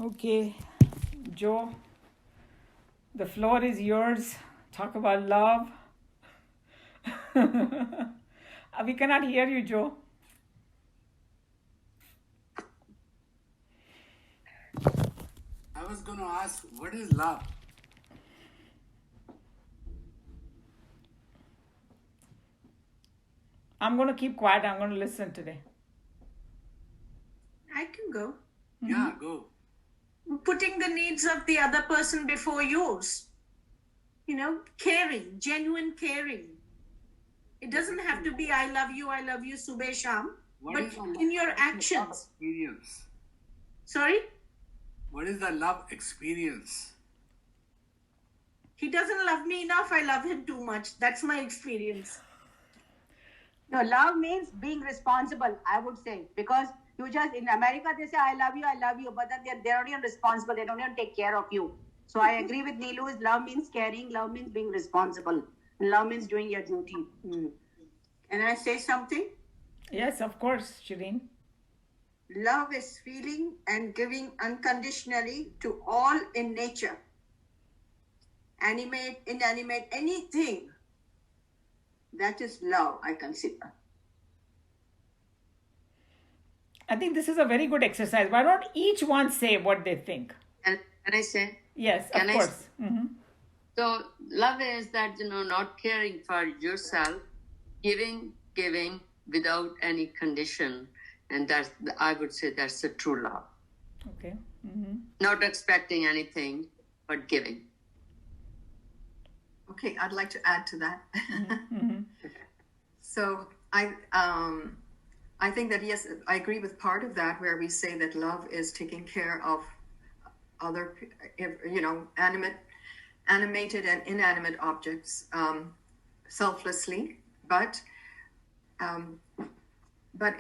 Okay, Joe, the floor is yours. Talk about love. We cannot hear you, Joe. I was going to ask, what is love? I'm going to keep quiet. I'm going to listen today. I can go. Yeah, go. Putting the needs of the other person before yours. Caring, genuine caring. It doesn't have to be I love you, Subhe Sham. What is But the in your love actions. experience? Sorry? What is the love experience? He doesn't love me enough. I love him too much. That's my experience. No, love means being responsible, I would say. Because you just, in America, they say, I love you. But then they're not even responsible. They don't even take care of you. So I agree with Neelu. Love means caring. Love means being responsible. And love means doing your duty. Can I say something? Yes, of course, Shireen. Love is feeling and giving unconditionally to all in nature. Animate, inanimate, anything. That is love, I consider. I think this is a very good exercise. Why don't each one say what they think? Can I say? Yes, Can of I course. Mm-hmm. So love is that, not caring for yourself, giving without any condition. And that's, I would say that's the true love. Okay. Mm-hmm. Not expecting anything, but giving. Okay, I'd like to add to that. Mm-hmm. So I think that, yes, I agree with part of that, where we say that love is taking care of other, animated and inanimate objects selflessly, but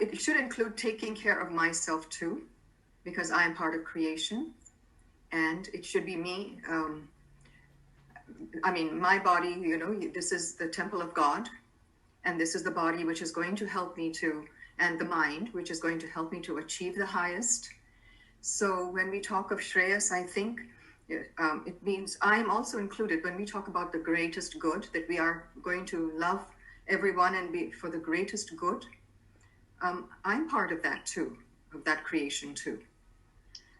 it should include taking care of myself too, because I am part of creation, and it should be me. My body, this is the temple of God, and this is the body which is going to help me to, and the mind, which is going to help me to achieve the highest. So when we talk of Shreyas, I think it means I am also included when we talk about the greatest good, that we are going to love everyone and be for the greatest good. I'm part of that too, of that creation too.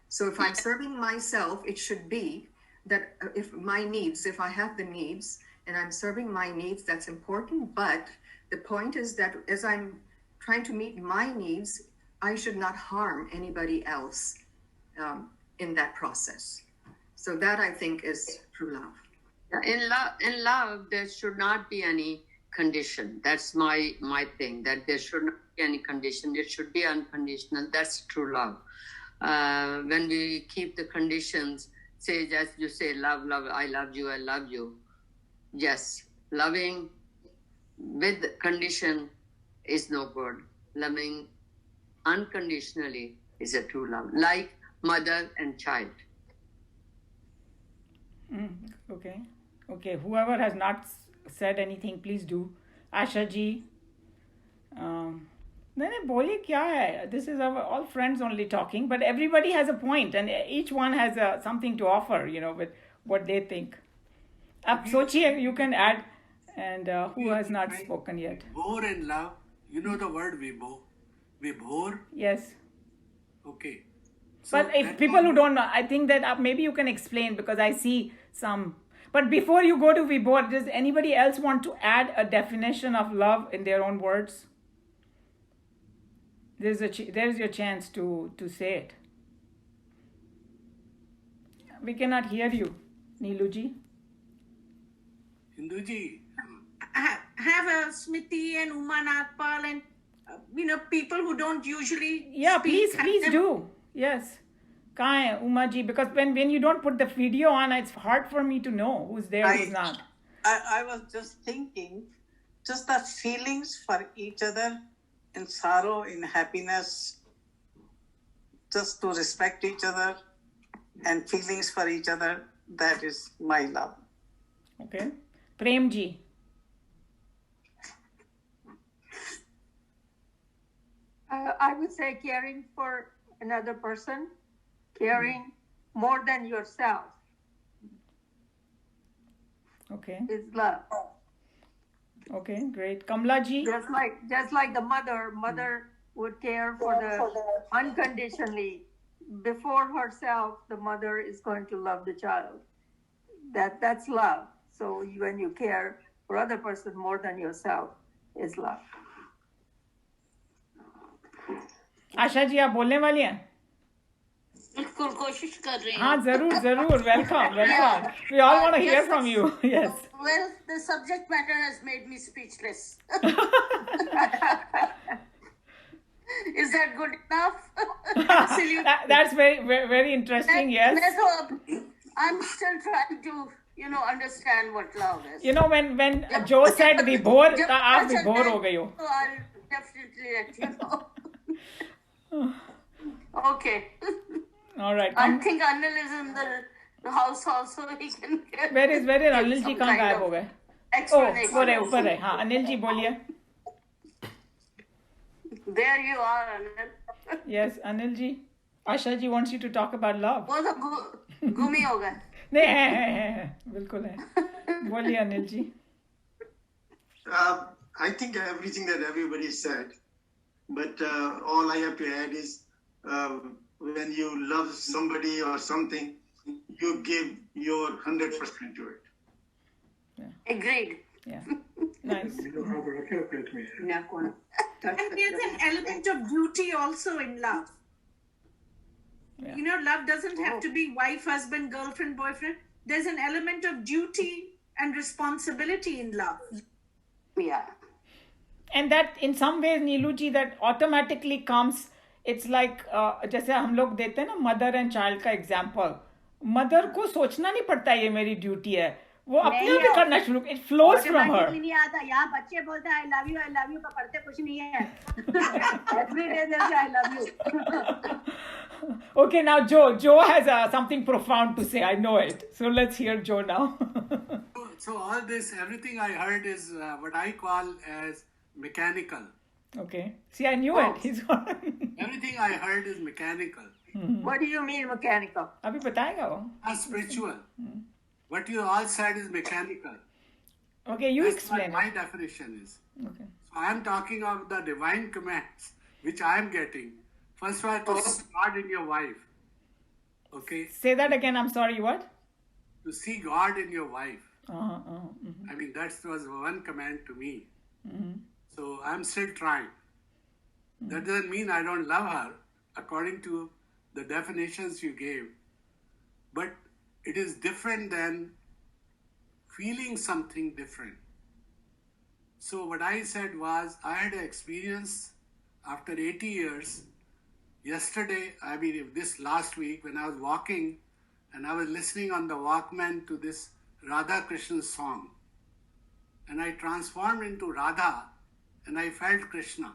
So if I'm serving myself, it should be that if I have the needs and I'm serving my needs, that's important. But the point is that as I'm trying to meet my needs, I should not harm anybody else in that process. So that, I think, is true love. In love, there should not be any condition. That's my thing, that there should not be any condition. It should be unconditional. That's true love. When we keep the conditions, say, as you say, love, I love you. Yes, loving with condition is no good. Loving unconditionally is a true love, like mother and child. Okay. Whoever has not said anything, please do. Asha ji. नहीं बोलिए क्या है? This is all friends only talking, but everybody has a point, and each one has something to offer, with what they think. Ab sochiye, you can add, and who has not spoken yet? Vibhor and love. You know the word vibhor? Vibhor? Yes. Okay. So But if people who don't know, I think that maybe you can explain, because I see some. But before you go to Vibhor, does anybody else want to add a definition of love in their own words? There's your chance to say it. We cannot hear you, Neeluji. Hinduji. I have a Smriti and Uma Nagpal and people who don't usually please speak. do. Yes. कहाँ है Uma ji? Because when you don't put the video on, it's hard for me to know who's there, who's not. I was just thinking, just the feelings for each other in sorrow, in happiness, just to respect each other and feelings for each other, that is my love. Okay. Prem ji. I would say caring for another person, caring more than yourself Okay. is love. Okay, great. Kamla ji? Just like the mother would care for the unconditionally before herself, the mother is going to love the child. That's love. So when you care for other person more than yourself is love. Asha ji आप बोलने वाली हैं? बिल्कुल कोशिश कर रही हाँ हूँ. जरूर जरूर welcome welcome we all want to hear Just from you. Yes. Well, the subject matter has made me speechless. Is that good enough? Absolutely. That's very interesting. Yes. I'm still trying to, understand what love is. You know when Joe said विभोर जब आप अच्छा विभोर है, हो गई हो. तो I'll definitely let you know. Okay. All right. I think Anil is in the house also. He can get Where is Anil ji some कहाँ kind गायब of हो गए? explanation. वो रहे ऊपर है. हाँ अनिल जी बोलिए. There you are, Anil. Yes Anil ji. Asha ji wants you to talk about love. वो तो गुमी हो गए. नहीं है बिल्कुल है. बोलिए Anil ji. I think everything that everybody said, but all I have to add is when you love somebody or something, you give your 100% to it. Agreed. Yeah. Nice. And there's an element of duty also in love. Yeah. Love doesn't have to be wife, husband, girlfriend, boyfriend. There's an element of duty and responsibility in love. Yeah. And that in some ways Neelu ji that automatically comes. It's like जैसे हम लोग देते हैं ना mother and child का example. Mother को सोचना नहीं पड़ता ये मेरी ड्यूटी है. वो अपने आप ही करना शुरू. It flows from her. नहीं आता. यहाँ बच्चे बोलते हैं I love you पर करते कुछ नहीं है. Every day they say I love you. Okay, now Joe has something profound to say. I know it. So let's hear Joe now. So all this, everything I heard is what I call as mechanical. Okay. See, I knew it. He's Everything I heard is mechanical, What do you mean mechanical? अभी बताएगा वो. not spiritual. What you all said is mechanical. Okay, you That's explain what my it. definition is. Okay. So I am talking of the divine commands which I am getting. First of all, to see God in your wife. Okay? Say that again. I'm sorry. What? To see God in your wife. Mm-hmm. I mean, that was one command to me. So I'm still trying. That doesn't mean I don't love her according to the definitions you gave. But it is different than feeling something different. So what I said was I had an experience after 80 years. Yesterday, this last week when I was walking and I was listening on the Walkman to this Radha Krishna song. And I transformed into Radha and I felt Krishna.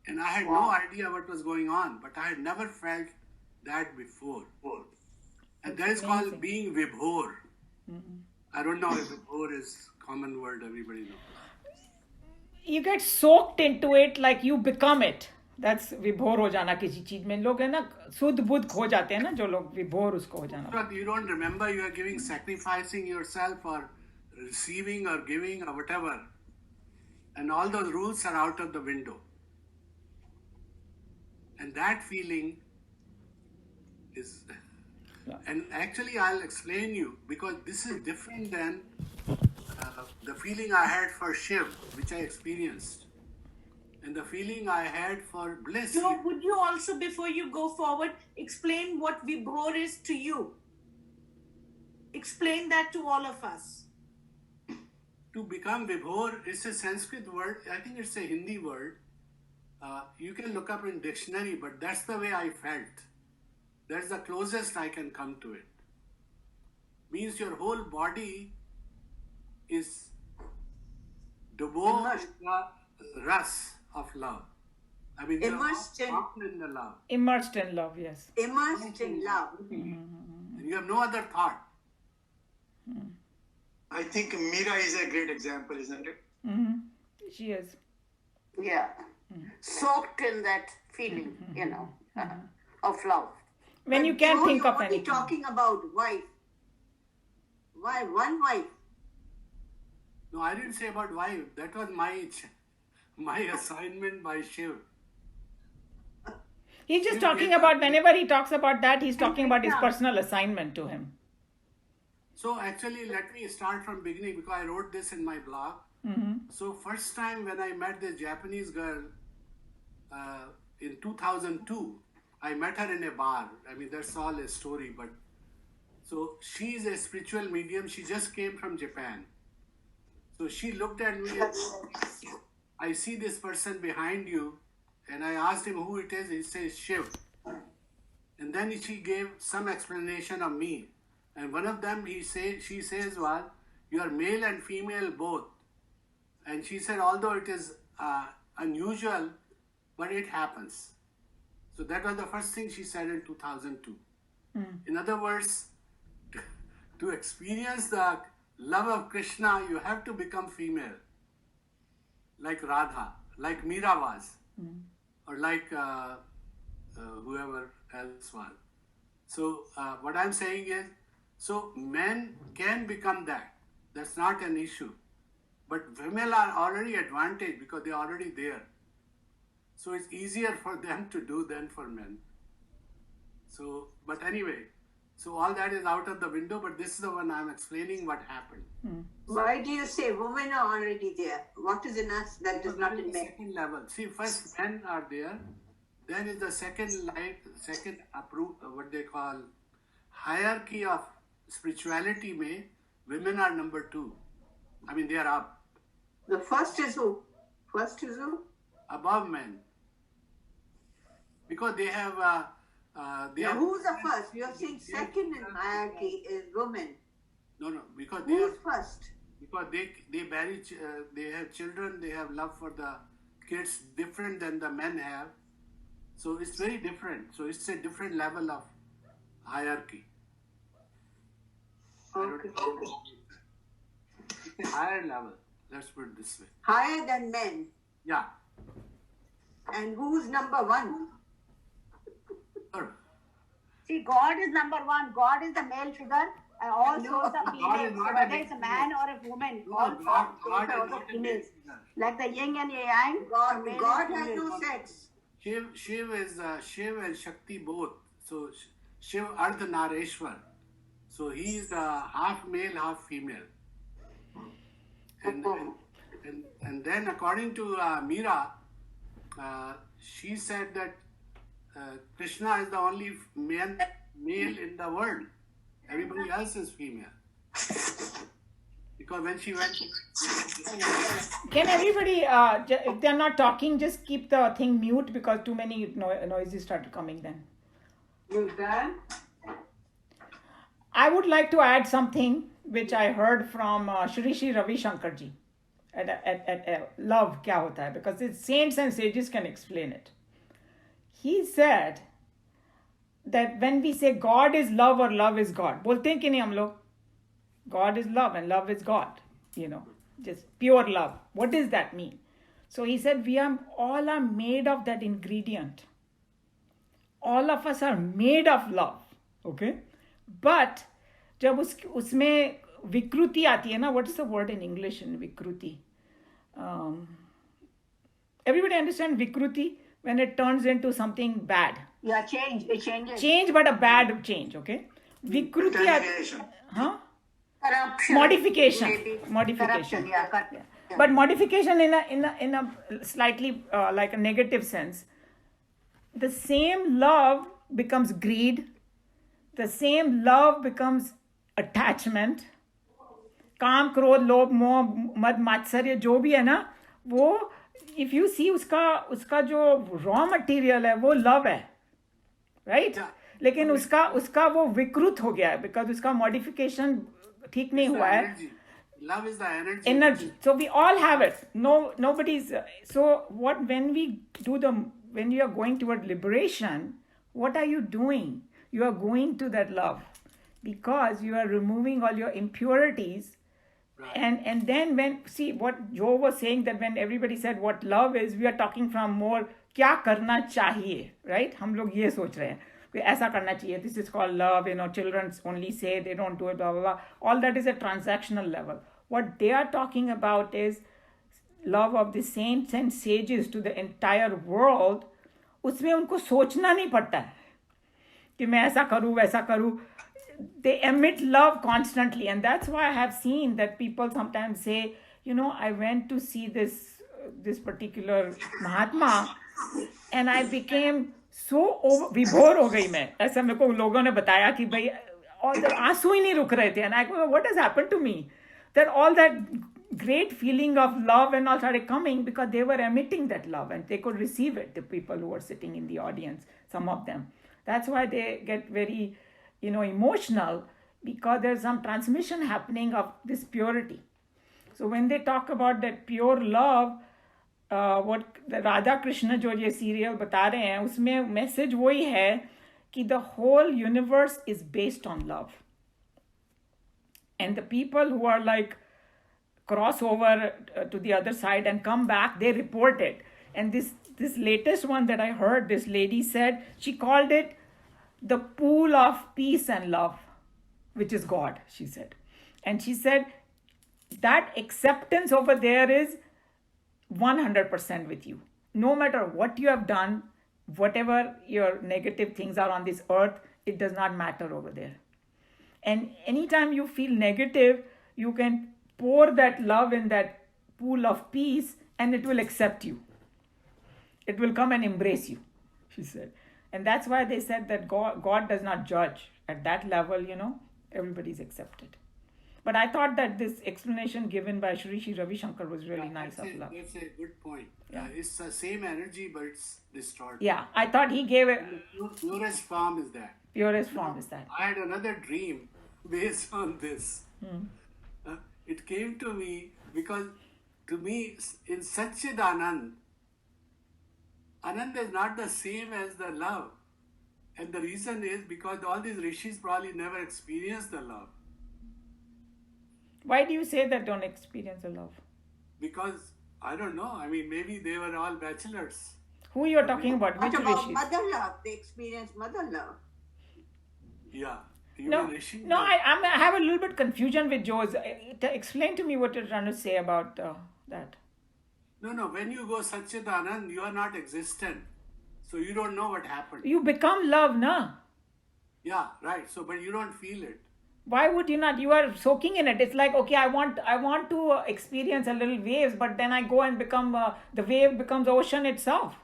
And I had no idea what was going on, but I had never felt that before. And that is called being Vibhor. I don't know if Vibhor is common word everybody knows. You get soaked into it like you become it. That's विभोर हो जाना किसी चीज में. लोग है ना शुद्ध बुद्ध खो जाते हैं ना जो लोग विभोर उसको हो जाना. But you don't remember you are giving, sacrificing yourself or receiving or giving or whatever. And all those rules are out of the window. And that feeling is, and actually I'll explain you because this is different than the feeling I had for Shiv, which I experienced. And the feeling I had for bliss. So would you also, before you go forward, explain what Vibhor is to you? Explain that to all of us. To become Vibhor is a Sanskrit word. I think it's a Hindi word. You can look up in dictionary, but that's the way I felt. That's the closest I can come to it. Means your whole body is devoted in the ras of love. I mean, Immersed you're in- caught in the love. Immersed in love, yes. Immersed in love. And you have no other thought. I think Mira is a great example, isn't it? Mm-hmm. She is. Yeah. Soaked in that feeling, of love. when you But can't Joe, think you're of only anything. talking about wife. Why one wife? No, I didn't say about wife. That was my assignment by Shiv. He's just Shiv talking gave about, us- whenever he talks about that, he's talking about his Krishna. personal assignment to him. So actually, let me start from beginning because I wrote this in my blog. So first time when I met this Japanese girl in 2002, I met her in a bar. I mean, that's all a story. But so she's a spiritual medium. She just came from Japan. So she looked at me and said, I see this person behind you. And I asked him who it is. He says Shiv. And then she gave some explanation of me. And one of them she says, well, you are male and female both. And she said, although it is unusual, but it happens. So that was the first thing she said in 2002. In other words, to experience the love of Krishna, you have to become female, like Radha, like Meera was, or like whoever else was. So what I'm saying is, so men can become that. That's not an issue. But women are already advantaged because they're already there. So it's easier for them to do than for men. So, but anyway, so all that is out of the window, but this is the one I'm explaining what happened. Why do you say women are already there? What is in us that is not in men? Second level. See, first men are there. Then is the second what they call hierarchy of spirituality. May women are number 2. I mean, they are up The first is who? First is who? above men because they have. They Now, have who's the first? You're saying second in hierarchy is women. no, because they Who's are. first? Because they have children, they have love for the kids different than the men have. So it's very different. So it's a different level of hierarchy. Okay. It's a higher level. Let's put it this way. Higher than men. Yeah. And who's number 1? Sure. See, God is number 1. God is the male figure. And all souls are God is females. not So a whether male it's a man or a woman, No, all God souls is are also not a male females. figure. Like the yin and yang. God has no sex. Shiv and Shakti both. So Shiv Ardha Nareshwar. So he is half male, half female. And then according to Meera, she said that Krishna is the only male in the world. Everybody else is female. Because when she went, Can everybody, if they're not talking, just keep the thing mute because too many noises started coming then. You done? I would like to add something which I heard from Shri Shri Ravi Shankar ji at Love Kya Hota Hai, because it's saints and sages can explain it. He said that when we say God is love or love is God, बोलते हैं कि नहीं हम लोग? God is love and love is God, just pure love. What does that mean? So he said we all are made of that ingredient. All of us are made of love, okay? But जब उसमें विकृति आती है ना, what is the word in English in विकृति? Everybody understand vikruti? When it turns into something bad. Yeah, change. It changes. Change, but a bad change, okay? Vikruti. Contamination. Huh? Corruption. Modification. Maybe. Modification. Corruption, yeah. But modification in a slightly like a negative sense. The same love becomes greed. The same love becomes attachment. काम क्रोध लोभ मोह मद मात्सर्य जो भी है ना, वो if you see उसका जो raw material है वो love है, right? लेकिन उसका वो विकृत हो गया है because उसका modification ठीक नहीं हुआ है. Love is the energy. Energy. So we all have it. Nobody's. So when you are going toward liberation, what are you doing? You are going to that love because you are removing all your impurities. Right. And then what Joe was saying, that when everybody said what love is, we are talking from more क्या करना चाहिए, right? हम लोग ये सोच रहे हैं. ऐसा करना चाहिए, this is called love, children only say, they don't do it, blah blah blah. All that is a transactional level. What they are talking about is love of the saints and sages to the entire world. उसमें उनको सोचना नहीं पड़ता है कि मैं ऐसा करूँ वैसा करूँ. They emit love constantly, and that's why I have seen that people sometimes say, I went to see this particular Mahatma and I became so विभोर हो गई मैं. ऐसा मेरे को लोगों ने बताया कि भाई all the आंसू ही नहीं रुक रहे थे, and I go, what has happened to me? That all that great feeling of love and all started coming because they were emitting that love and they could receive it, the people who were sitting in the audience, some of them. That's why they get very, emotional, because there's some transmission happening of this purity. So when they talk about that pure love, what the Radha Krishna जो ये serial बता रहे हैं, उसमें message वही है कि the whole universe is based on love. And the people who are like cross over to the other side and come back, they report it. And this latest one that I heard, this lady said, she called it the pool of peace and love, which is God, she said. And she said that acceptance over there is 100% with you. No matter what you have done, whatever your negative things are on this earth, it does not matter over there. And anytime you feel negative, you can pour that love in that pool of peace and it will accept you. It will come and embrace you, she said. And that's why they said that God does not judge. At that level, everybody's accepted. But I thought that this explanation given by Shri Ravi Shankar was really nice of love. That's a good point. Yeah. It's the same energy, but it's distorted. Yeah, I thought he gave it. The purest form is that. Purest form is that. I had another dream based on this. It came to me because, to me, in Satchidanand, Anand is not the same as the love. And the reason is because all these rishis probably never experienced the love. Why do you say that don't experience the love? Because, I don't know, maybe they were all bachelors. Who you're talking about? Which What about rishis? mother love? They experience mother love. Yeah. No, I have a little bit confusion with Joe's. Explain to me what you're trying to say about that. No, when you go Satchidanand, you are not existent. So you don't know what happened. You become love, na? Yeah, right. So, but you don't feel it. Why would you not? You are soaking in it. It's like, okay, I want to experience a little waves, but then I go and become, the wave becomes ocean itself.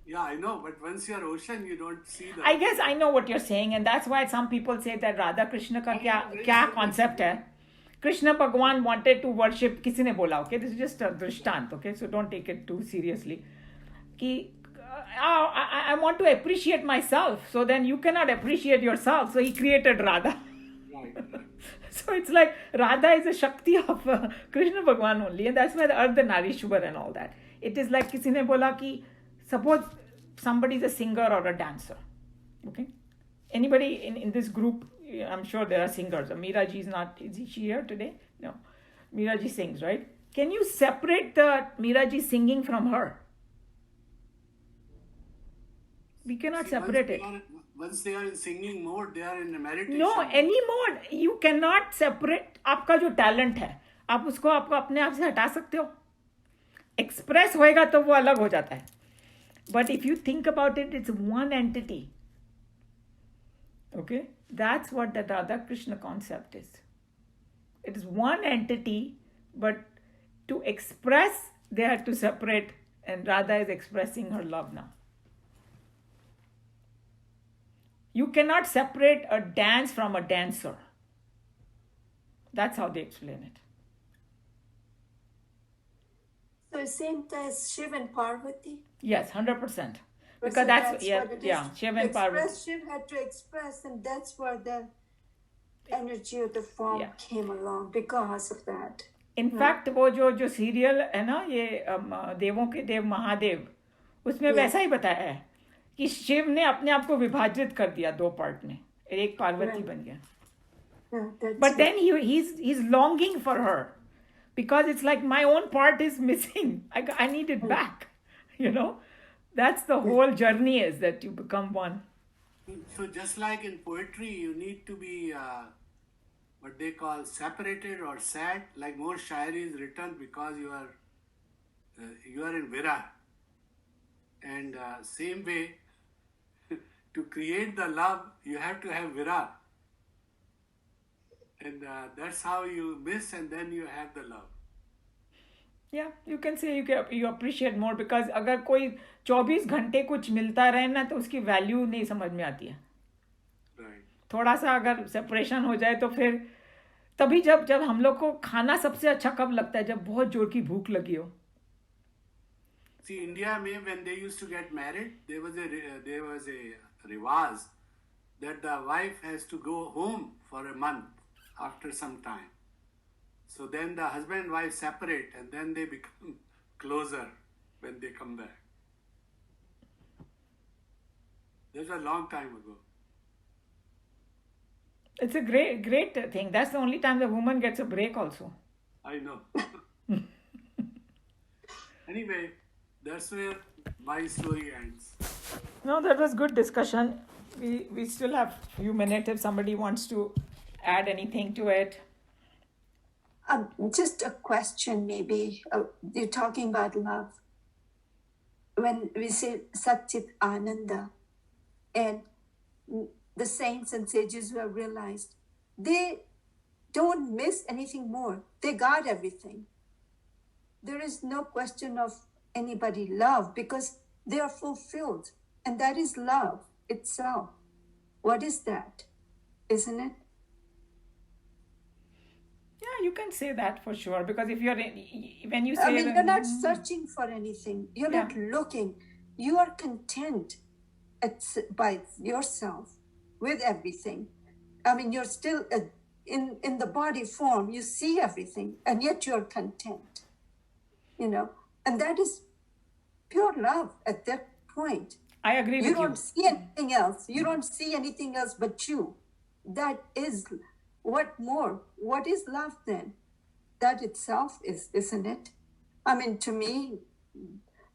Yeah, I know, but once you're ocean, you don't see that. I guess I know what you're saying, and that's why some people say that Radha Krishna का क्या concept है. Krishna Bhagwan wanted to worship, किसी ने बोला, okay, this is just a दृष्टांत, okay, so don't take it too seriously. कि I want to appreciate myself, so then you cannot appreciate yourself, so he created Radha. Right. So it's like Radha is a Shakti of Krishna Bhagwan only, and that's why the Ardhanarishwar and all that. It is like किसी ने बोला कि suppose somebody is a singer or a dancer, okay? Anybody in this group, I'm sure there are singers. Meera ji is she here today? No. Meera ji sings, right? Can you separate the Meera ji singing from her? We cannot separate it. Once they are in singing mode, they are in a meditation. No, any mode. You cannot separate आपका जो talent है, आप उसको अपने आप से हटा सकते हो. Express होएगा तो वो अलग हो जाता है. But if you think about it, it's one entity. Okay? That's what the Radha Krishna concept is. It is one entity, but to express, they had to separate, and Radha is expressing her love now. You cannot separate a dance from a dancer. That's how they explain it. So same as Shiv and Parvati. Yes, 100%. Because So that's what it is. Shiv To and Parvati. express, Shiv had to express, and that's where the energy of the form Yeah. came along because of that. In fact, वो जो serial है ना, ये देवों के देव महादेव, उसमें वैसा ही बताया है कि शिव ने अपने आप को विभाजित कर दिया दो पार्ट में, एक पार्वती बन गया. Yeah, that's But it. then he's longing for her, because it's like my own part is missing. I need it back. That's the whole journey, is that you become one. So just like in poetry, you need to be what they call separated or sad. Like more shairi is written because you are in vira, and same way to create the love you have to have vira, and that's how you miss, and then you have the love. Yeah, you can say you appreciate more because अगर कोई 24 घंटे कुछ मिलता रहे ना तो उसकी value नहीं समझ में आती है. Right. थोड़ा सा अगर सेपरेशन हो जाए तो फिर तभी जब हम लोग को खाना सबसे अच्छा कब लगता है जब बहुत जोर की भूख लगी हो. See, India में when they used to get married, there was a riwaz that the wife has to go home for a month after some time. So then the husband and wife separate and then they become closer when they come back. That's a long time ago. It's a great thing. That's the only time the woman gets a break also. I know. Anyway, that's where my story ends. No, that was good discussion. We still have a few minutes if somebody wants to add anything to it. Just a question, maybe. You're talking about love. When we say Satchit Ananda, and the saints and sages who have realized, they don't miss anything more. They got everything. There is no question of anybody love because they are fulfilled. And that is love itself. What is that? Isn't it? Yeah, you can say that for sure because if when you say... I mean, you're not searching for anything. You're not looking. You are content by yourself with everything. I mean, you're still in the body form. You see everything and yet you're content. You know, and that is pure love at that point. I agree with you. You don't see anything else. You don't see anything else but you. That is... What more? What is love then? That itself is, isn't it? I mean, to me,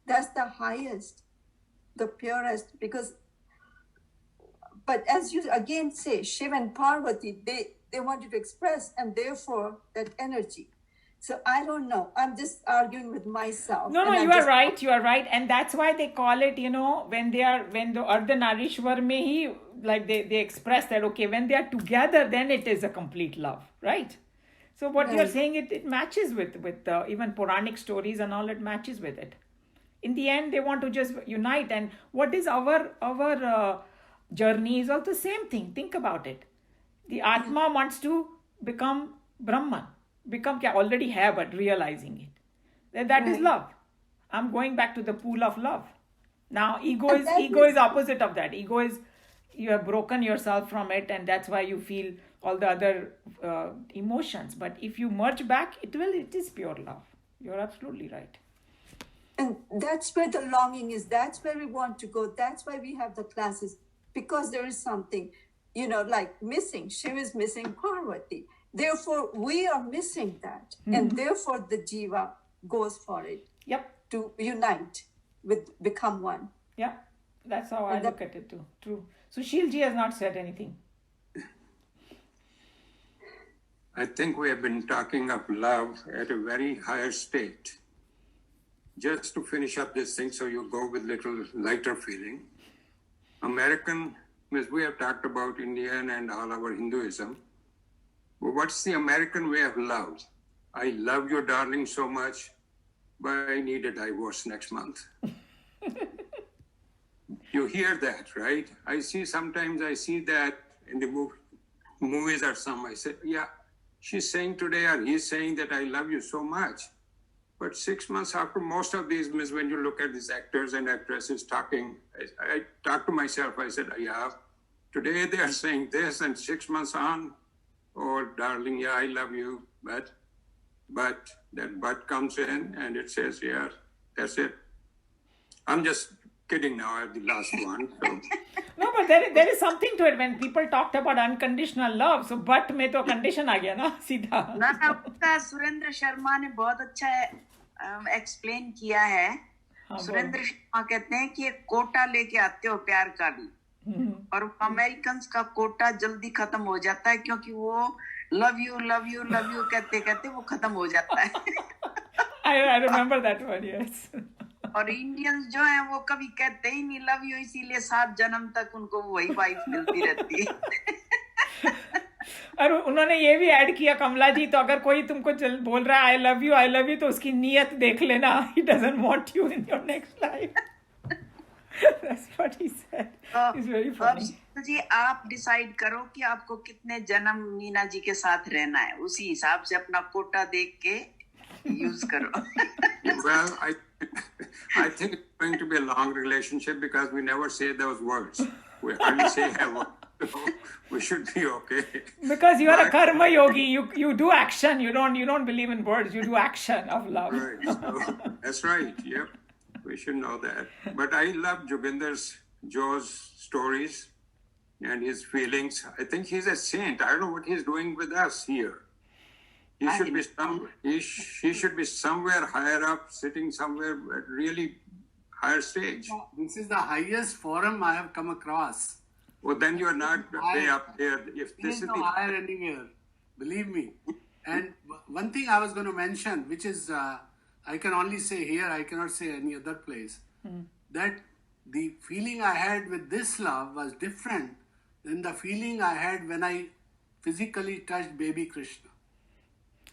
that's the highest, the purest, because, but as you again say, Shiva and Parvati, they wanted to express, and therefore that energy. So I don't know. I'm just arguing with myself. No, you are right. You are right. And that's why they call it, when the Ardhanarishwar mein hi, like they express that, okay, when they are together, then it is a complete love, right? So what you're saying, it matches with even Puranic stories and all, it matches with it. In the end, they want to just unite. And what is our journey is also the same thing. Think about it. The Atma wants to become Brahman. Become kya already have, but realizing it. That is love. I'm going back to the pool of love. Now, ego is opposite of that. Ego is you have broken yourself from it, and that's why you feel all the other emotions. But if you merge back, it is pure love. You're absolutely right. And that's where the longing is. That's where we want to go. That's why we have the classes, because there is something, like missing. Shiva is missing Parvati. Therefore, we are missing that. Mm-hmm. And therefore, the Jiva goes for it. Yep. To unite, become one. Yeah. That's how I look at it too. True. Sushil ji has not said anything. I think we have been talking of love at a very higher state. Just to finish up this thing so you go with little lighter feeling. American, as we have talked about Indian and all our Hinduism, what's the American way of love? I love you, darling, so much, but I need a divorce next month. You hear that, right? Sometimes I see that in the movies or some. I say, yeah, she's saying today or he's saying that I love you so much. But 6 months after, most of these, when you look at these actors and actresses talking, I talk to myself, I said, yeah, today they are saying this, and 6 months on, oh, darling, yeah, I love you, but that but comes in and it says, yeah, that's it. I'm just kidding now, I have the last one. So. No, but there is something to it. When people talked about unconditional love, so but में तो condition आ गया ना सीधा. ना सुरेंद्र शर्मा ने बहुत अच्छा explain किया है. सुरेंद्र शर्मा कहते हैं कि एक कोटा लेके आते हो प्यार का भी. और अमेरिकन्स का कोटा जल्दी खत्म हो जाता है क्योंकि वो love you love you love you कहते कहते वो खत्म हो जाता है. I remember that one, yes. और इंडियंस जो हैं वो कभी कहते ही नहीं लव यू, इसीलिए 7 जन्म तक उनको वही वाइफ मिलती रहती है. और उन्होंने ये भी ऐड किया कमला जी, तो अगर कोई तुमको बोल रहा है आई लव यू तो उसकी नीयत देख लेना. He doesn't want you in your next life. That's what he said. It's very funny. अब जी आप डिसाइड करो कि आपको कितने जन्म मीना जी के साथ रहना है, उसी हिसाब से अपना कोटा देख के यूज करो. Well, I think it's going to be a long relationship because we never say those words. We hardly say ever. So we should be okay. Because you are a karma yogi, you do action. You don't believe in words. You do action of love. Right. So, that's right. Yep. We should know that. But I love Joe's stories and his feelings. I think he's a saint. I don't know what he's doing with us here. He should be somewhere higher up, sitting somewhere at really higher stage. This is the highest forum I have come across. Well, then you are not way up there. If There is no higher anywhere, believe me. And one thing I was going to mention, which is I can only say here, I cannot say any other place, that the feeling I had with this love was different than the feeling I had when I physically touched baby Krishna.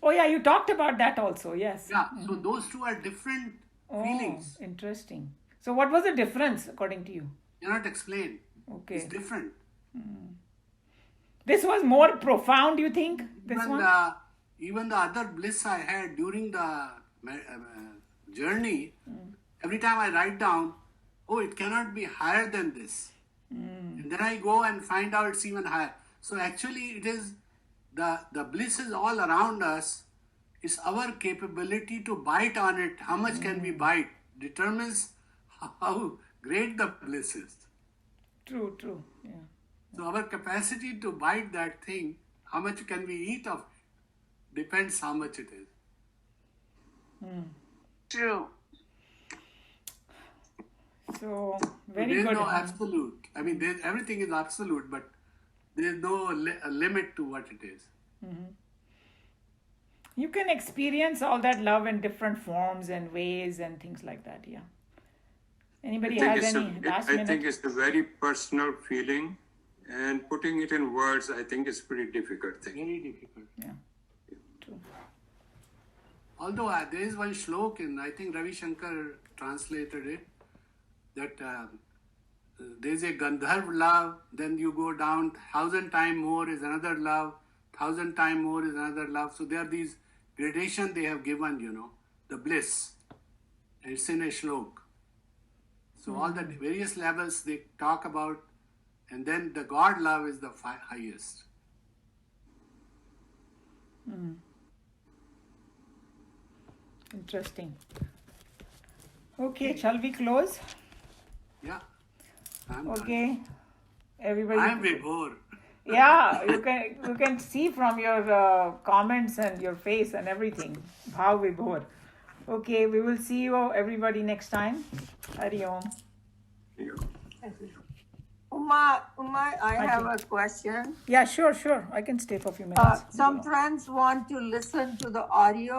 Oh yeah, you talked about that also, yes. Yeah, so those two are different feelings. Interesting. So what was the difference according to you? Cannot explain. Okay. It's different. This was more profound, you think? Even the other bliss I had during the journey, every time I write down, oh, it cannot be higher than this. And then I go and find out it's even higher. So actually it is the bliss is all around us. It's our capability to bite on it. How much can we bite determines how great the bliss is. True. Yeah. So our capacity to bite that thing, how much can we eat of it, depends how much it is. True. So very there's good. No absolute. I mean, everything is absolute, but there's no limit to what it is. You can experience all that love in different forms and ways and things like that. Yeah. Anybody has any last minute? I think it's a very personal feeling, and putting it in words, I think, is a pretty difficult thing. Very difficult. Yeah. True. Although there is one shlok in, I think Ravi Shankar translated it, that there is a Gandharv love, then you go down, 1,000 times more is another love, 1,000 times more is another love. So there are these gradations they have given, the bliss. And it's in a shlok. So all the various levels they talk about, and then the God love is the highest. Interesting. Okay, shall we close? Yeah. Okay. Everybody. I'm Vibhor. Yeah, you can see from your comments and your face and everything how Vibhor. Okay, we will see you everybody next time. Hari Om. Uma, I have a question. Yeah, sure. I can stay for a few minutes. Some friends want to listen to the audio